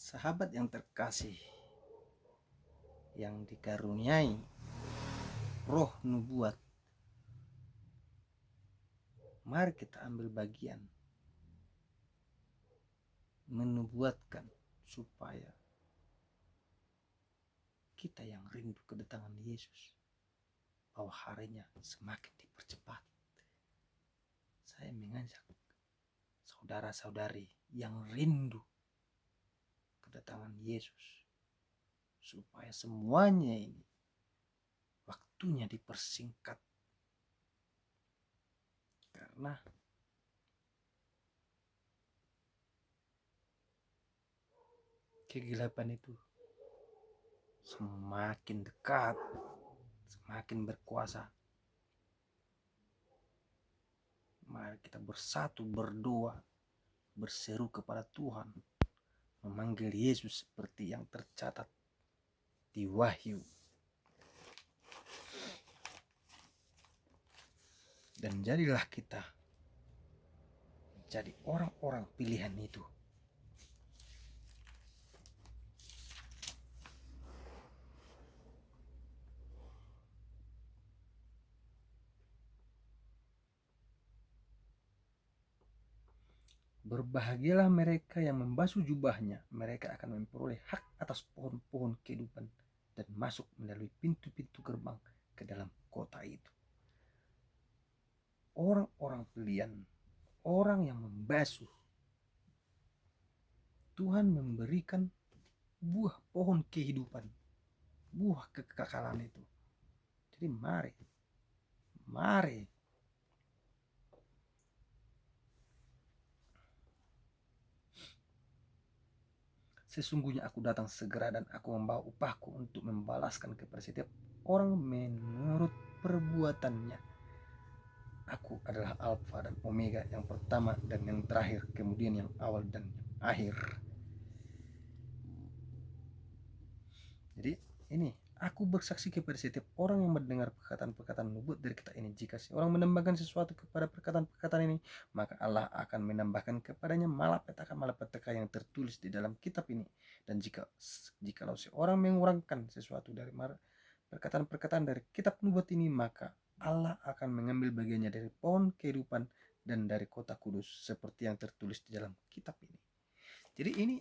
Sahabat yang terkasih, yang dikaruniai roh nubuat, mari kita ambil bagian menubuatkan supaya kita yang rindu kedatangan Yesus, bahwa harinya semakin dipercepat. Saya mengajak saudara-saudari yang rindu kedatangan Yesus, supaya semuanya ini waktunya dipersingkat. Karena kegelapan itu semakin dekat, semakin berkuasa. Mari kita bersatu, berdoa, berseru kepada Tuhan, memanggil Yesus seperti yang tercatat di Wahyu. Dan jadilah kita jadi orang-orang pilihan itu. Berbahagialah mereka yang membasuh jubahnya, mereka akan memperoleh hak atas pohon-pohon kehidupan dan masuk melalui pintu-pintu gerbang ke dalam kota itu. Orang-orang pilihan, orang yang membasuh, Tuhan memberikan buah pohon kehidupan, buah kekekalan itu. Jadi mari sesungguhnya aku datang segera dan aku membawa upahku untuk membalaskan kepada setiap orang menurut perbuatannya. Aku adalah Alfa dan Omega, yang pertama dan yang terakhir, kemudian yang awal dan akhir. Jadi ini aku bersaksi kepada setiap orang yang mendengar perkataan-perkataan nubuat dari kita ini. Jika seorang menambahkan sesuatu kepada perkataan-perkataan ini, maka Allah akan menambahkan kepadanya malapetaka yang tertulis di dalam kitab ini. Dan jikalau seorang mengurangkan sesuatu dari perkataan-perkataan dari kitab nubuat ini, maka Allah akan mengambil bagiannya dari pohon kehidupan dan dari kota kudus, seperti yang tertulis di dalam kitab ini. Jadi ini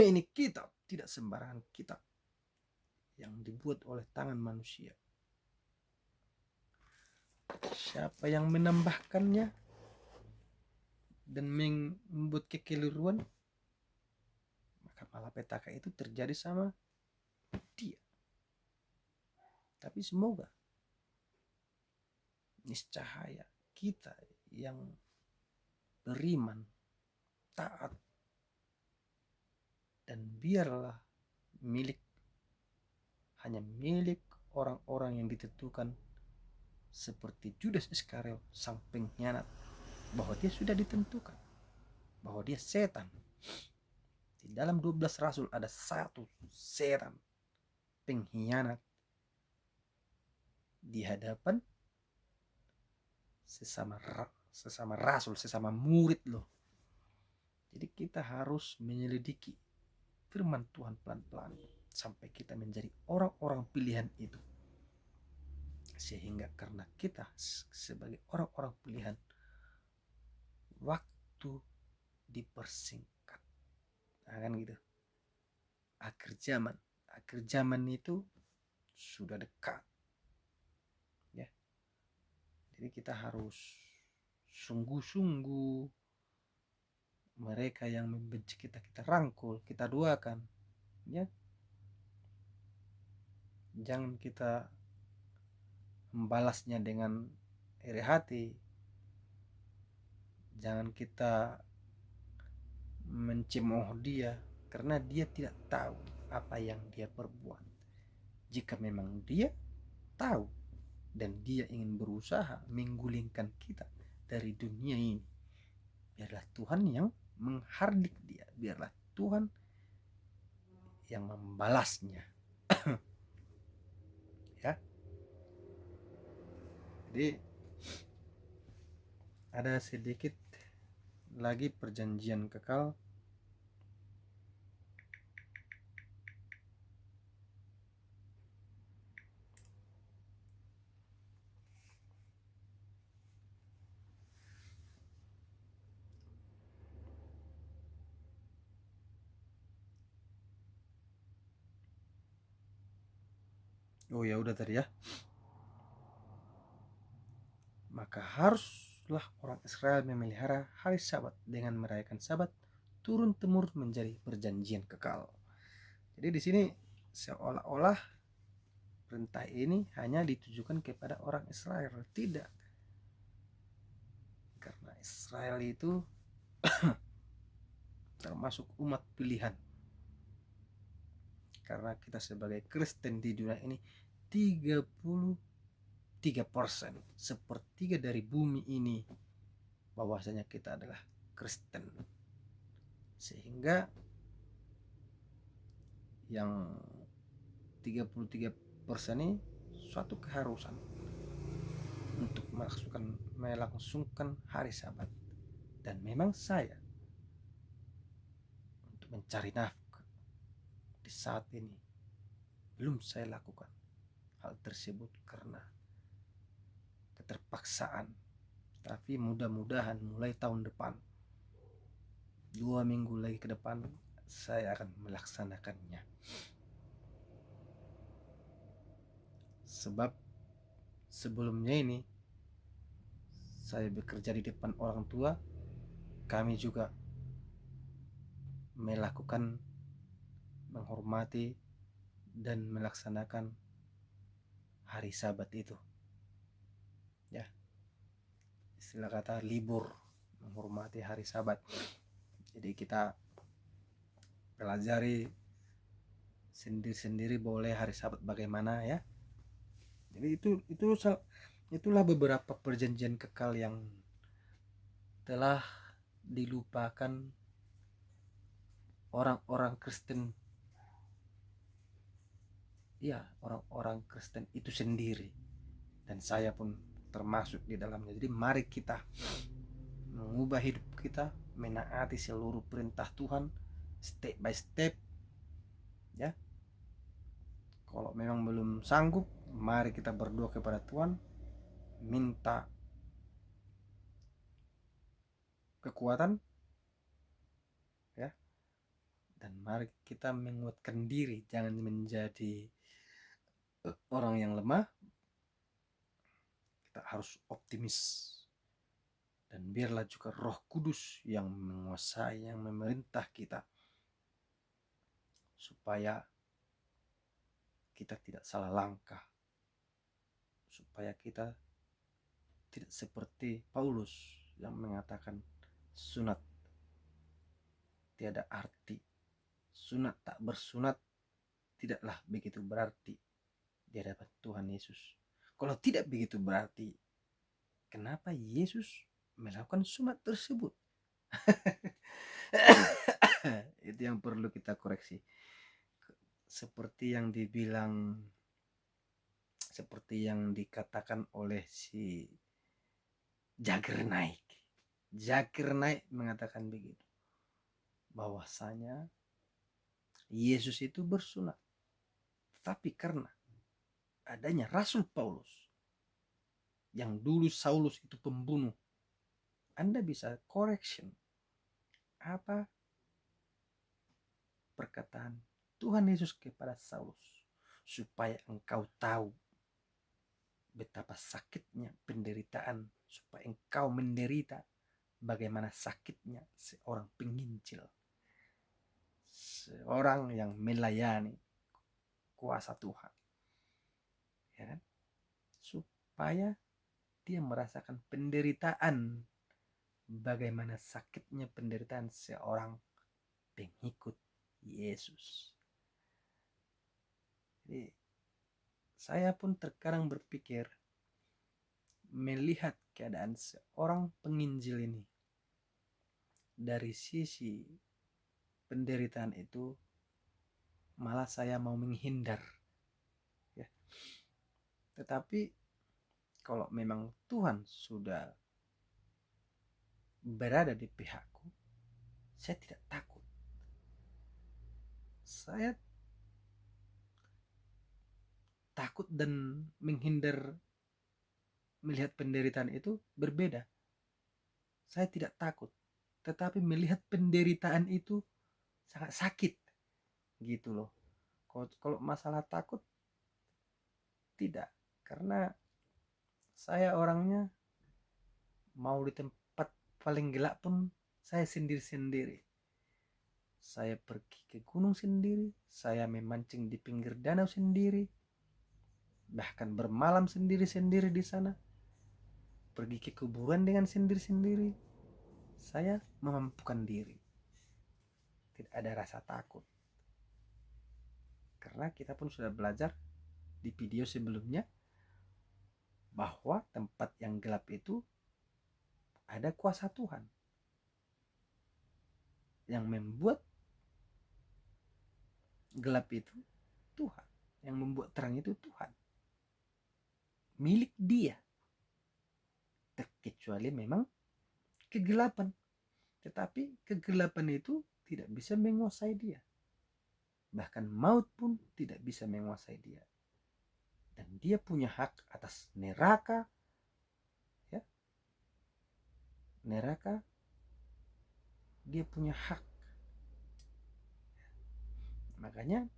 ini kitab, tidak sembarangan kitab yang dibuat oleh tangan manusia. Siapa yang menambahkannya dan membuat kekeliruan, maka malapetaka itu terjadi sama dia. Tapi semoga niscaya kita yang beriman, taat, dan biarlah hanya milik orang-orang yang ditentukan, seperti Judas Iskariot, sang pengkhianat, bahwa dia sudah ditentukan bahwa dia setan. Di dalam 12 rasul ada satu setan pengkhianat di hadapan sesama rasul, sesama murid loh. Jadi kita harus menyelidiki firman Tuhan pelan-pelan sampai kita menjadi orang-orang pilihan itu. Sehingga karena kita sebagai orang-orang pilihan, waktu dipersingkat. Nah, kan gitu. Akhir zaman itu sudah dekat. Ya. Jadi kita harus sungguh-sungguh, mereka yang membenci kita rangkul, kita doakan, ya. Jangan kita membalasnya dengan iri hati. Jangan kita mencemooh dia, karena dia tidak tahu apa yang dia perbuat. Jika memang dia tahu dan dia ingin berusaha menggulingkan kita dari dunia ini, biarlah Tuhan yang menghardik dia, biarlah Tuhan yang membalasnya. Ya. Jadi ada sedikit lagi perjanjian kekal Oh ya udah tadi ya. Maka haruslah orang Israel memelihara hari Sabat dengan merayakan Sabat turun temurun menjadi perjanjian kekal. Jadi di sini seolah-olah perintah ini hanya ditujukan kepada orang Israel. Tidak. Karena Israel itu termasuk umat pilihan. Karena kita sebagai Kristen di dunia ini 33%, sepertiga dari bumi ini bahwasanya kita adalah Kristen. Sehingga yang 33% ini suatu keharusan untuk melangsungkan hari Sabat. Dan memang saya untuk mencari nafkah di saat ini belum saya lakukan hal tersebut karena keterpaksaan. Tapi mudah-mudahan mulai tahun depan, 2 minggu lagi ke depan, saya akan melaksanakannya. Sebab sebelumnya ini saya bekerja di depan orang tua, kami juga melakukan, menghormati dan melaksanakan hari Sabat itu. Ya, istilah kata libur, menghormati hari Sabat. Jadi kita pelajari sendiri-sendiri boleh hari Sabat bagaimana ya. Jadi itulah beberapa perjanjian kekal yang telah dilupakan orang-orang Kristen. Ya, orang-orang Kristen itu sendiri. Dan saya pun termasuk di dalamnya. Jadi mari kita mengubah hidup kita, menaati seluruh perintah Tuhan step by step ya. Kalau memang belum sanggup, mari kita berdoa kepada Tuhan, minta kekuatan ya. Dan mari kita menguatkan diri, jangan menjadi orang yang lemah. Kita harus optimis. Dan biarlah juga Roh Kudus yang menguasai, yang memerintah kita, supaya kita tidak salah langkah, supaya kita tidak seperti Paulus yang mengatakan sunat tiada arti, sunat tak bersunat tidaklah begitu berarti di hadapan Tuhan Yesus. Kalau tidak begitu berarti, kenapa Yesus melakukan sunat tersebut? Itu yang perlu kita koreksi. Seperti yang dikatakan oleh si Jagger Naik mengatakan begitu, bahwasanya Yesus itu bersunat, tapi karena adanya Rasul Paulus yang dulu Saulus itu pembunuh, Anda bisa correction apa perkataan Tuhan Yesus kepada Saulus, supaya engkau tahu betapa sakitnya penderitaan, supaya engkau menderita bagaimana sakitnya seorang penginjil, seorang yang melayani kuasa Tuhan, ya kan? Supaya dia merasakan penderitaan, bagaimana sakitnya penderitaan seorang pengikut Yesus. Jadi saya pun terkadang berpikir, melihat keadaan seorang penginjil ini dari sisi penderitaan itu, malah saya mau menghindar ya. Tetapi kalau memang Tuhan sudah berada di pihakku, saya tidak takut. Saya takut dan menghindar melihat penderitaan itu berbeda. Saya tidak takut, tetapi melihat penderitaan itu sangat sakit gitu loh. Kalau masalah takut, Tidak, karena saya orangnya mau di tempat paling gelap pun saya sendiri-sendiri. Saya pergi ke gunung sendiri, saya memancing di pinggir danau sendiri, bahkan bermalam sendiri-sendiri di sana, pergi ke kuburan dengan sendiri-sendiri. Saya memampukan diri, tidak ada rasa takut, karena kita pun sudah belajar di video sebelumnya bahwa tempat yang gelap itu ada kuasa Tuhan yang membuat gelap itu Tuhan, yang membuat terang itu Tuhan, milik Dia, terkecuali memang kegelapan. Tetapi kegelapan itu tidak bisa menguasai Dia, bahkan maut pun tidak bisa menguasai Dia, dan Dia punya hak atas neraka, ya, neraka Dia punya hak. Makanya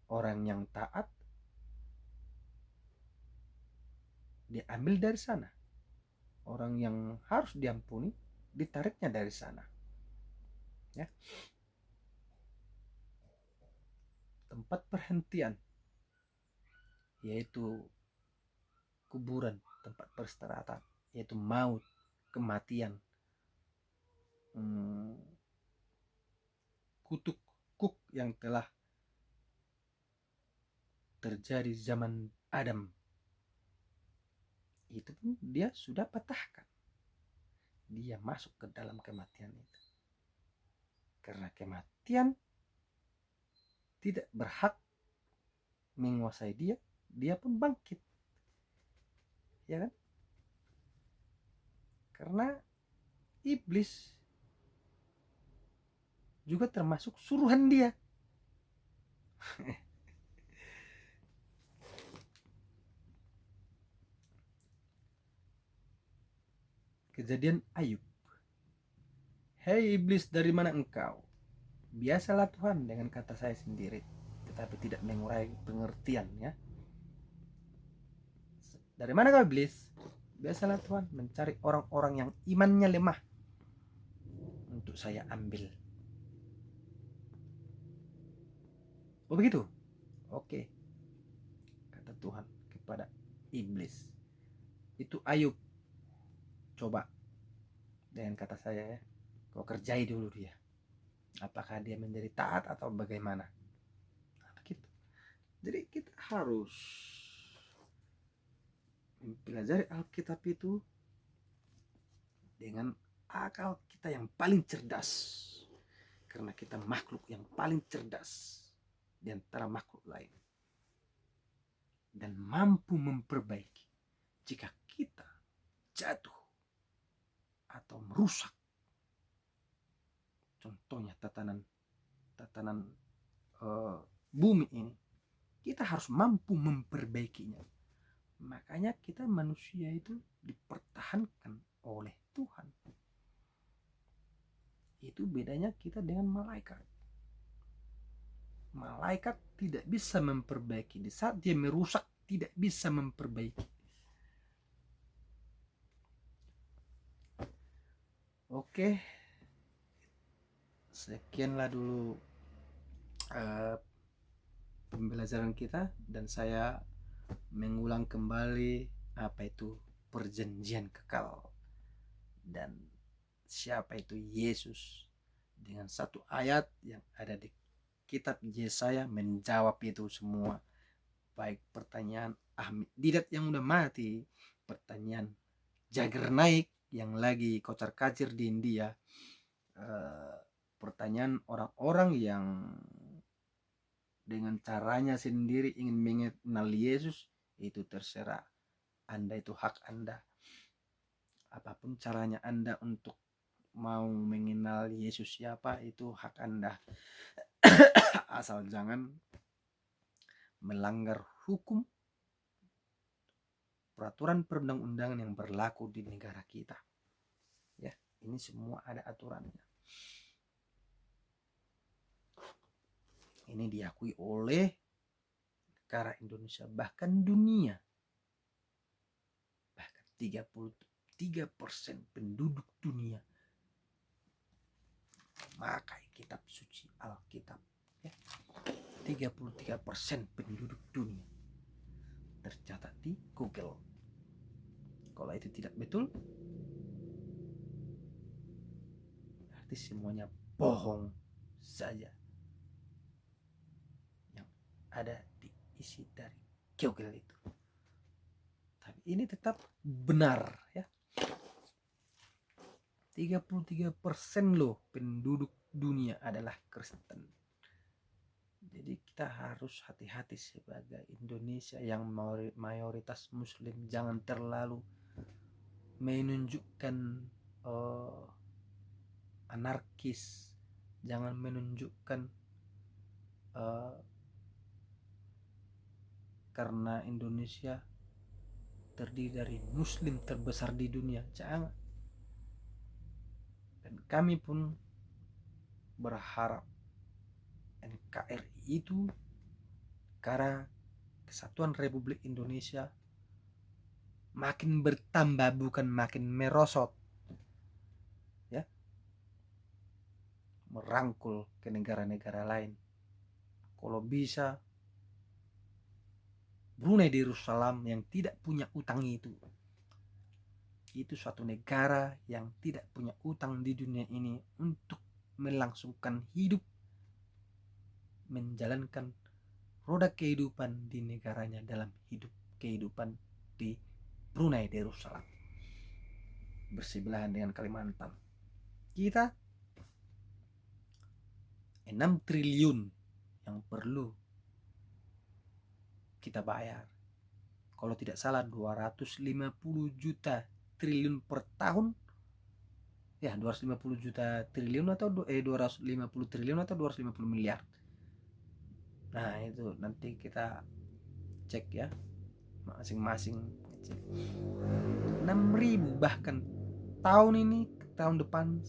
orang yang taat dia ambil dari sana, orang yang harus diampuni ditariknya dari sana, ya. Tempat perhentian yaitu kuburan, tempat peristirahatan yaitu maut, kematian, kutuk kuk yang telah terjadi zaman Adam, itu pun dia sudah patahkan. Dia masuk ke dalam kematian itu, karena kematian tidak berhak menguasai dia. Dia pun bangkit, ya kan? Karena iblis juga termasuk suruhan dia. Kejadian Ayub. Hei iblis, dari mana engkau? Biasalah Tuhan dengan kata saya sendiri, tetapi tidak mengurai pengertian, ya. Dari mana kau iblis? Biasalah Tuhan mencari orang-orang yang imannya lemah untuk saya ambil. Oh begitu? Oke, kata Tuhan kepada iblis. Itu Ayub, coba dengan kata saya, ya, kau kerjai dulu dia. Apakah dia menjadi taat atau bagaimana? Begitu. Jadi kita harus mempelajari Alkitab itu dengan akal kita yang paling cerdas, karena kita makhluk yang paling cerdas di antara makhluk lain, dan mampu memperbaiki jika kita jatuh atau merusak. Contohnya tatanan bumi ini, kita harus mampu memperbaikinya. Makanya kita manusia itu dipertahankan oleh Tuhan. Itu bedanya kita dengan malaikat. Malaikat tidak bisa memperbaiki. Di saat dia merusak, tidak bisa memperbaiki. Oke, sekianlah dulu pembelajaran kita, dan saya mengulang kembali apa itu perjanjian kekal dan siapa itu Yesus, dengan satu ayat yang ada di kitab Yesaya menjawab itu semua, baik pertanyaan Ahmed Didat yang udah mati, pertanyaan Jagger Naik yang lagi kocar kacir di India, pertanyaan orang-orang yang dengan caranya sendiri ingin mengenal Yesus. Itu terserah Anda, itu hak Anda. Apapun caranya Anda untuk mau mengenal Yesus siapa, itu hak Anda. Asal jangan melanggar hukum, peraturan perundang-undangan yang berlaku di negara kita. Ya, ini semua ada aturannya. Ini diakui oleh negara Indonesia, bahkan dunia, bahkan 33% penduduk dunia memakai kitab suci Alkitab, ya. 33% penduduk dunia tercatat di Google. Kalau itu tidak betul, berarti semuanya bohong saja yang ada di isi dari Google itu. Tapi ini tetap benar, ya. 33% loh penduduk dunia adalah Kristen. Jadi kita harus hati-hati sebagai Indonesia yang mayoritas Muslim, jangan terlalu menunjukkan anarkis, jangan menunjukkan karena Indonesia terdiri dari Muslim terbesar di dunia, jangan. Dan kami pun berharap NKRI itu, Negara Kesatuan Republik Indonesia, makin bertambah bukan makin merosot, ya, merangkul ke negara-negara lain. Kalau bisa Brunei Darussalam yang tidak punya utang itu suatu negara yang tidak punya utang di dunia ini, untuk melangsungkan hidup, menjalankan roda kehidupan di negaranya dalam hidup kehidupan di Brunei Darussalam bersebelahan dengan Kalimantan. Kita 6 triliun yang perlu kita bayar. Kalau tidak salah 250 juta triliun per tahun. Ya, 250 juta triliun atau 250 triliun atau 250 miliar. Nah, itu nanti kita cek, ya, masing-masing cek. 6.000 bahkan tahun ini, tahun depan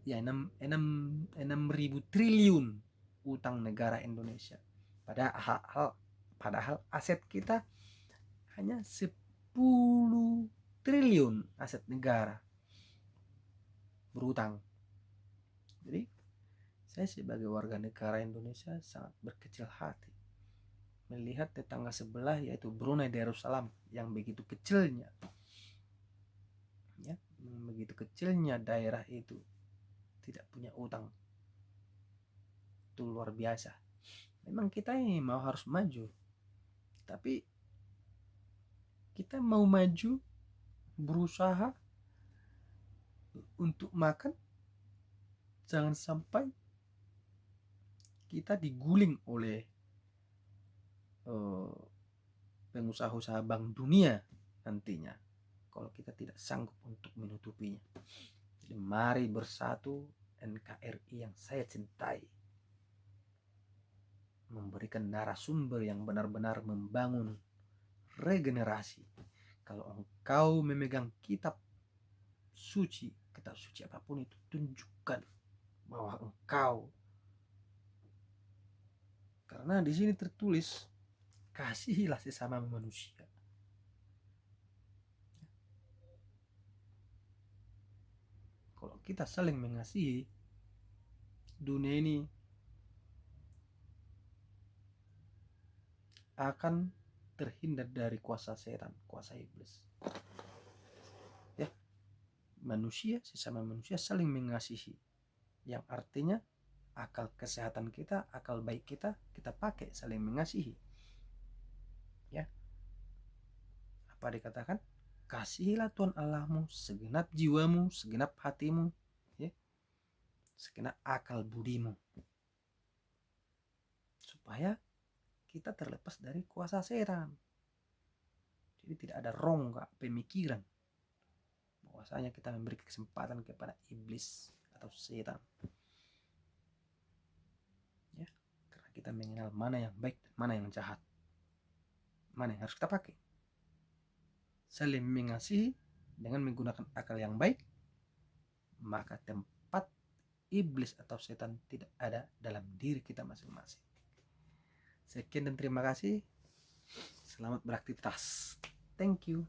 6.000 triliun utang negara Indonesia. Padahal aset kita hanya 10 triliun aset negara berutang. Jadi saya sebagai warga negara Indonesia sangat berkecil hati melihat tetangga sebelah, yaitu Brunei Darussalam, yang begitu kecilnya, ya, begitu kecilnya daerah itu tidak punya utang. Itu luar biasa. Memang kita ini harus maju, tapi kita mau maju, berusaha untuk makan, jangan sampai kita diguling oleh pengusaha-usaha Bank Dunia nantinya kalau kita tidak sanggup untuk menutupinya. Jadi mari bersatu, NKRI yang saya cintai, memberikan narasumber yang benar-benar membangun regenerasi. Kalau engkau memegang kitab suci apapun itu, tunjukkan bahwa engkau, karena di sini tertulis kasihilah sesama manusia. Kalau kita saling mengasihi, dunia ini akan terhindar dari kuasa setan, kuasa iblis. Ya, manusia, sesama manusia saling mengasihi, yang artinya akal kesehatan kita, akal baik kita pakai saling mengasihi. Ya, apa dikatakan? Kasihilah Tuhan Allahmu segenap jiwamu, segenap hatimu, ya, segenap akal budimu, supaya kita terlepas dari kuasa setan. Jadi tidak ada rongga pemikiran bahwasanya kita memberi kesempatan kepada iblis atau setan. Ya, karena kita mengenal mana yang baik dan mana yang jahat, mana yang harus kita pakai. Saling mengasihi dengan menggunakan akal yang baik, maka tempat iblis atau setan tidak ada dalam diri kita masing-masing. Sekian dan terima kasih. Selamat beraktivitas. Thank you.